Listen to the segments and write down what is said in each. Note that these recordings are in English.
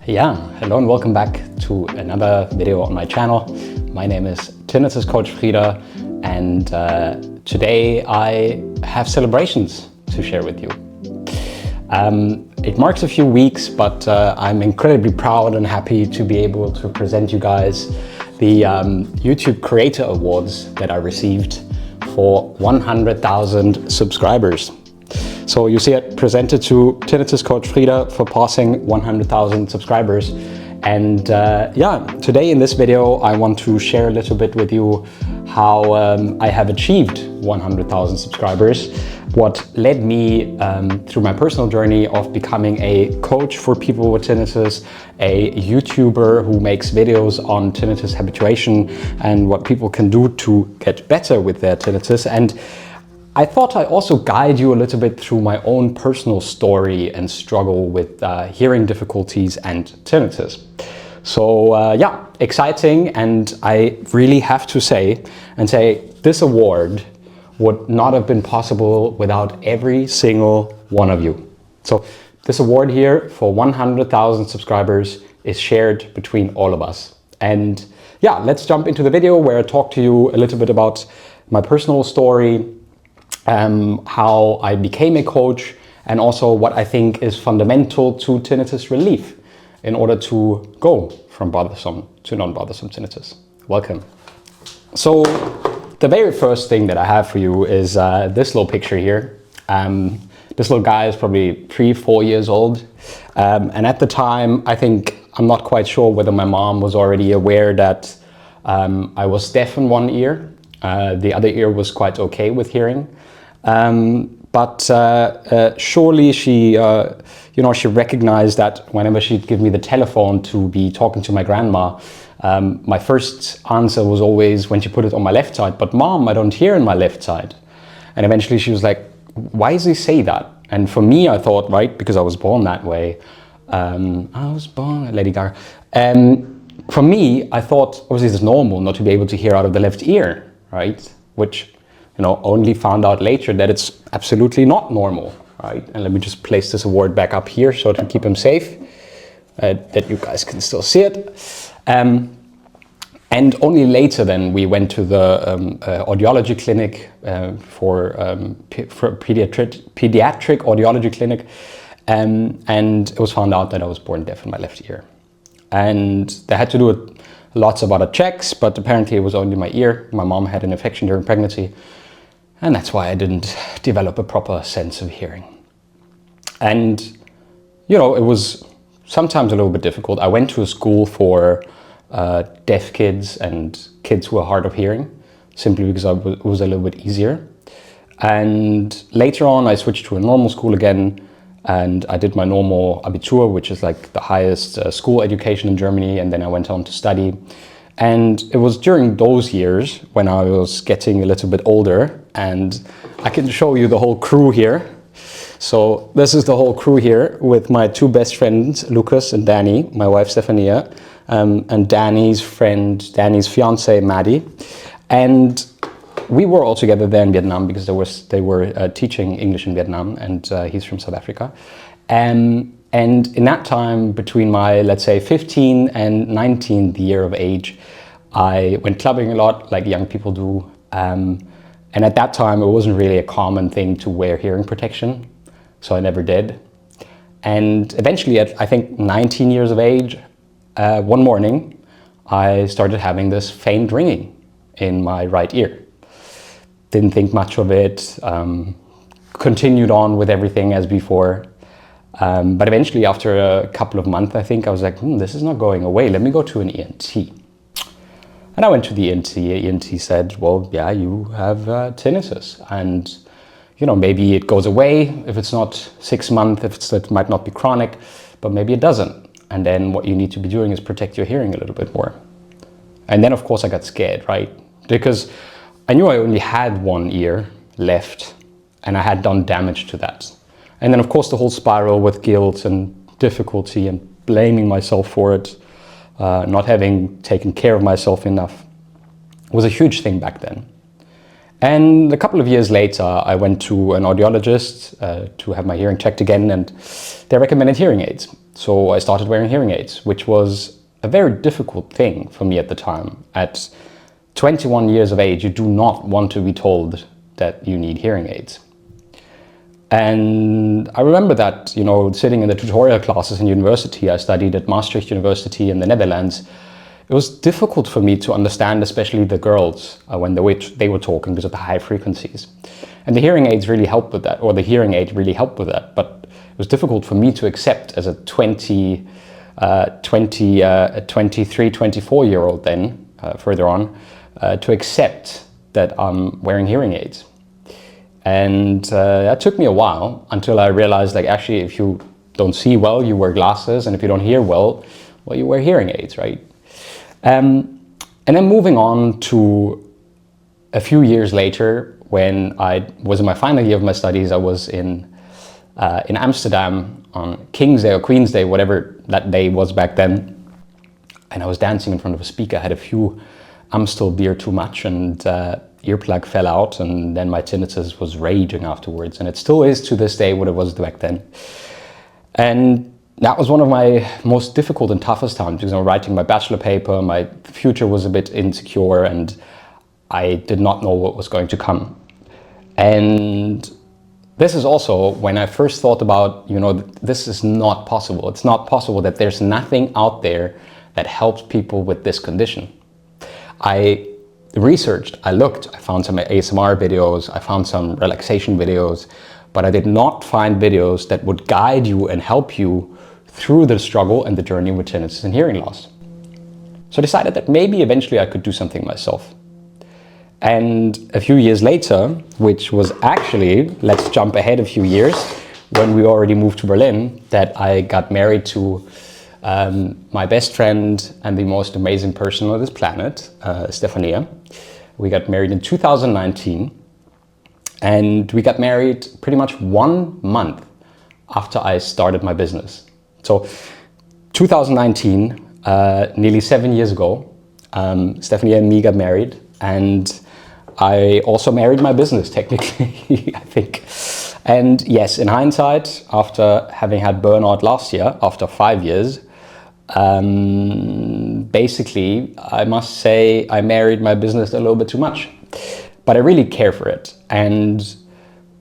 Yeah, hello and welcome back to another video on my channel. My name is Tinnitus Coach Frieder, and today I have celebrations to share with you. It marks a few weeks, but I'm incredibly proud and happy to be able to present you guys the YouTube Creator Awards that I received for 100,000 subscribers. So you see it presented to Tinnitus Coach Frieder for passing 100,000 subscribers. And yeah, today in this video, I want to share a little bit with you how I have achieved 100,000 subscribers, what led me through my personal journey of becoming a coach for people with tinnitus, a YouTuber who makes videos on tinnitus habituation and what people can do to get better with their tinnitus. And I thought I'd also guide you a little bit through my own personal story and struggle with hearing difficulties and tinnitus. So yeah, exciting, and I really have to say this award would not have been possible without every single one of you. So this award here for 100,000 subscribers is shared between all of us. And yeah, let's jump into the video where I talk to you a little bit about my personal story, how I became a coach, and also what I think is fundamental to tinnitus relief in order to go from bothersome to non-bothersome tinnitus. Welcome. So the very first thing that I have for you is this little picture here. This little guy is probably 3-4 years old. And at the time, I'm not quite sure whether my mom was already aware that I was deaf in one ear. The other ear was quite okay with hearing. But surely she, she recognized that whenever she'd give me the telephone to be talking to my grandma, my first answer was always when she put it on my left side, "But Mom, I don't hear in my left side." And eventually she was like, "Why does he say that?" And for me, I thought, right, because I was born that way. I was born, Lady Gaga. For me, I thought, obviously it's normal not to be able to hear out of the left ear, right? Which, only found out later that it's absolutely not normal, right? And let me just place this award back up here so to keep him safe, that you guys can still see it. And only later then we went to the audiology clinic for pediatric audiology clinic, and it was found out that I was born deaf in my left ear. And they had to do lots of other checks, but apparently it was only my ear. My mom had an infection during pregnancy, and that's why I didn't develop a proper sense of hearing. And, it was sometimes a little bit difficult. I went to a school for deaf kids and kids who are hard of hearing, simply because it was a little bit easier. And later on, I switched to a normal school again, and I did my normal Abitur, which is like the highest school education in Germany, and then I went on to study. And it was during those years when I was getting a little bit older, and I can show you the whole crew here. So this is the whole crew here with my two best friends, Lucas and Danny, my wife Stefania, and Danny's fiance, Maddie. And we were all together there in Vietnam because they were teaching English in Vietnam, and he's from South Africa. And in that time, between my, let's say, 15 and 19th year of age, I went clubbing a lot, like young people do. And at that time, it wasn't really a common thing to wear hearing protection, so I never did. And eventually, at I think 19 years of age, one morning, I started having this faint ringing in my right ear. Didn't think much of it, continued on with everything as before. But eventually, after a couple of months, I was like, this is not going away. Let me go to an ENT. And I went to the ENT. ENT said, well, yeah, you have tinnitus. And, maybe it goes away if it's not 6 months, it might not be chronic, but maybe it doesn't. And then what you need to be doing is protect your hearing a little bit more. And then, of course, I got scared, right? Because I knew I only had one ear left, and I had done damage to that. And then, of course, the whole spiral with guilt and difficulty and blaming myself for it, not having taken care of myself enough, was a huge thing back then. And a couple of years later, I went to an audiologist to have my hearing checked again, and they recommended hearing aids. So I started wearing hearing aids, which was a very difficult thing for me at the time. At 21 years of age, you do not want to be told that you need hearing aids. And I remember that, you know, sitting in the tutorial classes in university, I studied at Maastricht University in the Netherlands. It was difficult for me to understand, especially the girls, when they were talking because of the high frequencies. And the hearing aids really helped with that, or the hearing aid really helped with that. But it was difficult for me to accept as a 23, 24-year-old then, further on, to accept that I'm wearing hearing aids. And that took me a while until I realized, like, actually, if you don't see well, you wear glasses, and if you don't hear well, you wear hearing aids, right? And then moving on to a few years later, when I was in my final year of my studies, I was in Amsterdam on King's Day or Queen's Day, whatever that day was back then. And I was dancing in front of a speaker. I had a few Amstel beer too much, and earplug fell out, and then my tinnitus was raging afterwards. And it still is to this day what it was back then. And that was one of my most difficult and toughest times, because I was writing my bachelor paper, my future was a bit insecure, and I did not know what was going to come. And this is also when I first thought about, you know, this is not possible. It's not possible that there's nothing out there that helps people with this condition. I researched, I looked, I found some ASMR videos, I found some relaxation videos, but I did not find videos that would guide you and help you through the struggle and the journey with tinnitus and hearing loss. So I decided that maybe eventually I could do something myself. And a few years later, which was actually, let's jump ahead a few years, when we already moved to Berlin, that I got married to my best friend and the most amazing person on this planet, Stefania. We got married in 2019, and we got married pretty much 1 month after I started my business. So 2019, nearly 7 years ago, Stefania and me got married, and I also married my business, technically, I think. And yes, in hindsight, after having had burnout last year, after 5 years, basically, I must say I married my business a little bit too much. But I really care for it. And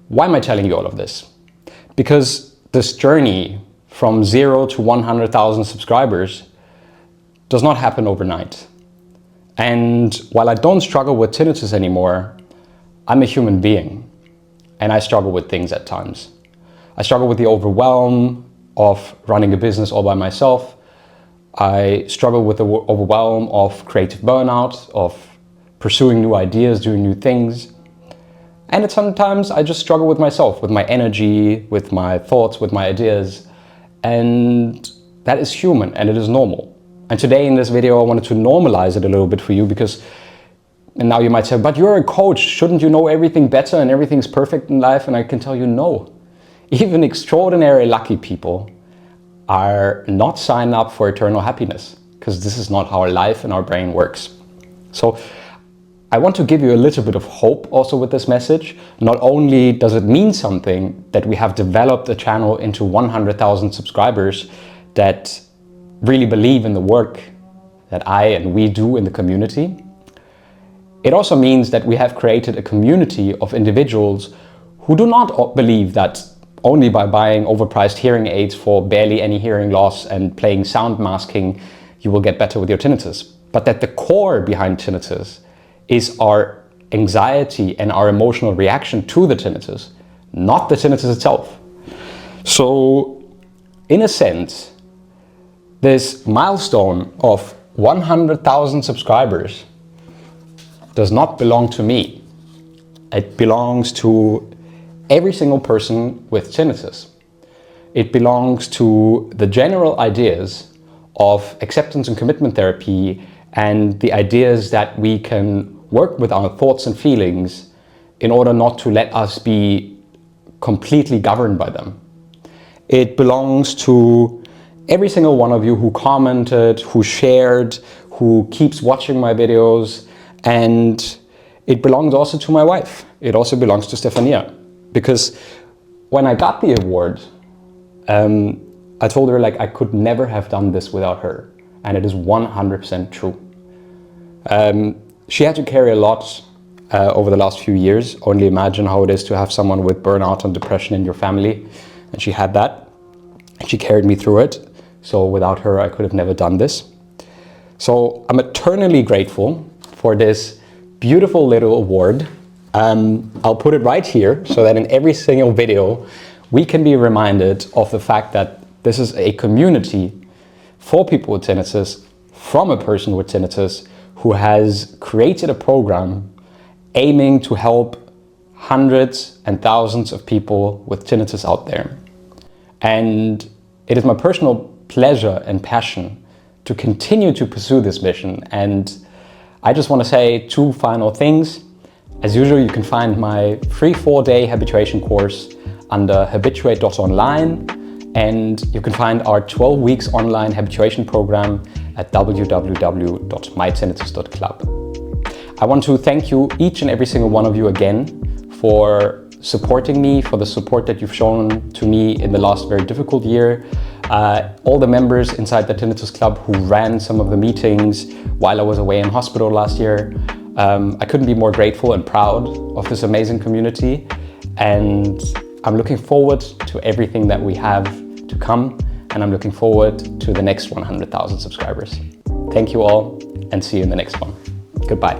why am I telling you all of this? Because this journey from 0 to 100,000 subscribers does not happen overnight. And while I don't struggle with tinnitus anymore, I'm a human being, and I struggle with things at times. I struggle with the overwhelm of running a business all by myself. I struggle with the overwhelm of creative burnout, of pursuing new ideas, doing new things. And sometimes I just struggle with myself, with my energy, with my thoughts, with my ideas. And that is human, and it is normal. And today in this video, I wanted to normalize it a little bit for you, because, and now you might say, but you're a coach, shouldn't you know everything better and everything's perfect in life? And I can tell you, no. Even extraordinary lucky people are not signed up for eternal happiness, because this is not how our life and our brain works. So I want to give you a little bit of hope also with this message. Not only does it mean something that we have developed a channel into 100,000 subscribers that really believe in the work that I and we do in the community. It also means that we have created a community of individuals who do not believe that only by buying overpriced hearing aids for barely any hearing loss and playing sound masking, you will get better with your tinnitus. But that the core behind tinnitus is our anxiety and our emotional reaction to the tinnitus, not the tinnitus itself. So, in a sense, this milestone of 100,000 subscribers does not belong to me. It belongs to every single person with tinnitus. It belongs to the general ideas of acceptance and commitment therapy, and the ideas that we can work with our thoughts and feelings in order not to let us be completely governed by them. It belongs to every single one of you who commented, who shared, who keeps watching my videos, and it belongs also to my wife. It also belongs to Stefania, because when I got the award, I told her like I could never have done this without her. And it is 100% true. She had to carry a lot over the last few years. Only imagine how it is to have someone with burnout and depression in your family. And she had that. And she carried me through it. So without her, I could have never done this. So I'm eternally grateful for this beautiful little award. I'll put it right here so that in every single video, we can be reminded of the fact that this is a community for people with tinnitus, from a person with tinnitus who has created a program aiming to help hundreds and thousands of people with tinnitus out there. And it is my personal pleasure and passion to continue to pursue this mission. And I just want to say 2 final things. As usual, you can find my free 4-day habituation course under habituate.online, and you can find our 12 weeks online habituation program at www.mytinnitus.club. I want to thank you, each and every single one of you again, for supporting me, for the support that you've shown to me in the last very difficult year. All the members inside the Tinnitus Club who ran some of the meetings while I was away in hospital last year. I couldn't be more grateful and proud of this amazing community. And I'm looking forward to everything that we have to come. And I'm looking forward to the next 100,000 subscribers. Thank you all, and see you in the next one. Goodbye.